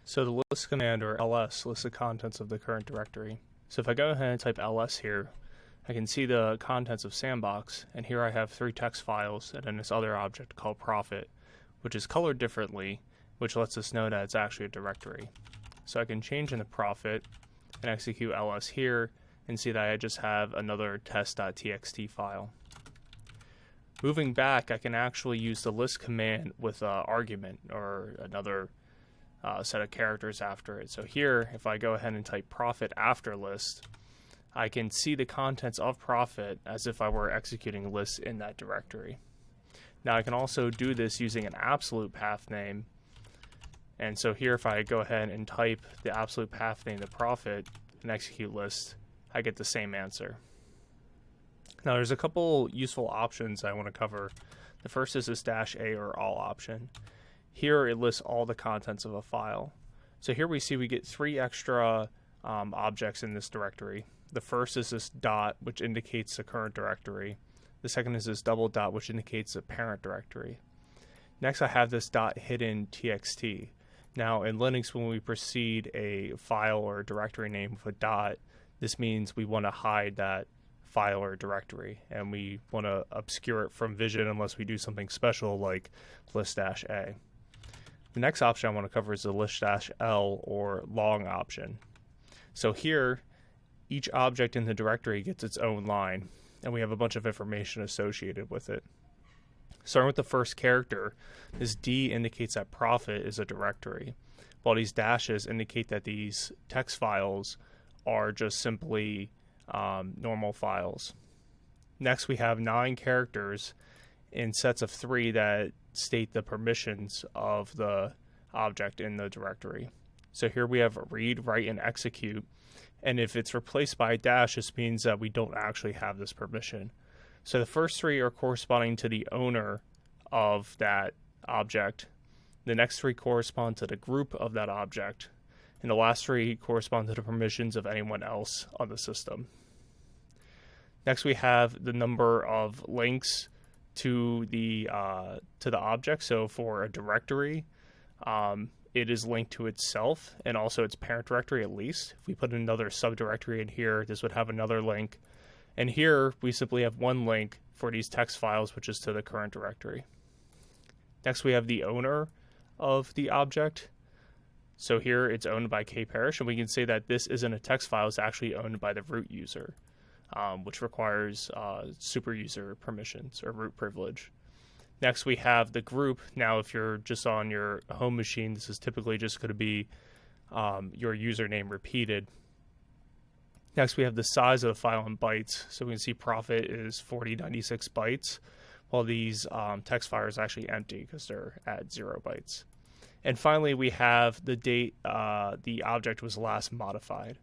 So the list command, or ls, lists the contents of the current directory. So if I go ahead and type ls here, I can see the contents of Sandbox, and here I have 3 text files and then this other object called Profit, which is colored differently, which lets us know that it's actually a directory. So I can change in the Profit and execute ls here and see that I just have another test.txt file. Moving back, I can actually use the list command with an argument or another set of characters after it. So here, if I go ahead and type profit after list, I can see the contents of profit as if I were executing lists in that directory. Now I can also do this using an absolute path name. And so here, if I go ahead and type the absolute path name to profit and execute list, I get the same answer. Now there's a couple useful options I want to cover. The first is this -a or all option. Here it lists all the contents of a file. So here we see we get 3 extra objects in this directory. The first is this dot, which indicates the current directory. The second is this double dot, which indicates the parent directory. Next I have this dot hidden txt. Now in Linux, when we precede a file or a directory name with a dot, this means we want to hide that file or directory, and we want to obscure it from vision unless we do something special like list-a. The next option I want to cover is the list-l or long option. So here, each object in the directory gets its own line, and we have a bunch of information associated with it. Starting with the first character, this D indicates that profit is a directory, while these dashes indicate that these text files are just simply normal files. Next, we have 9 characters in sets of 3 that state the permissions of the object in the directory. So here we have read, write, and execute, and if it's replaced by a dash, this means that we don't actually have this permission. So the first 3 are corresponding to the owner of that object. The next 3 correspond to the group of that object, and the last 3 correspond to the permissions of anyone else on the system. Next, we have the number of links to the object. So for a directory, it is linked to itself and also its parent directory at least. If we put another subdirectory in here, this would have another link. And here we simply have one link for these text files, which is to the current directory. Next, we have the owner of the object. So here it's owned by kparish, and we can say that this isn't a text file, it's actually owned by the root user, which requires super user permissions or root privilege. Next, we have the group. Now, if you're just on your home machine, this is typically just going to be your username repeated. Next, we have the size of the file in bytes. So we can see profit is 4096 bytes, while these text files are actually empty because they're at 0 bytes. And finally, we have the date the object was last modified.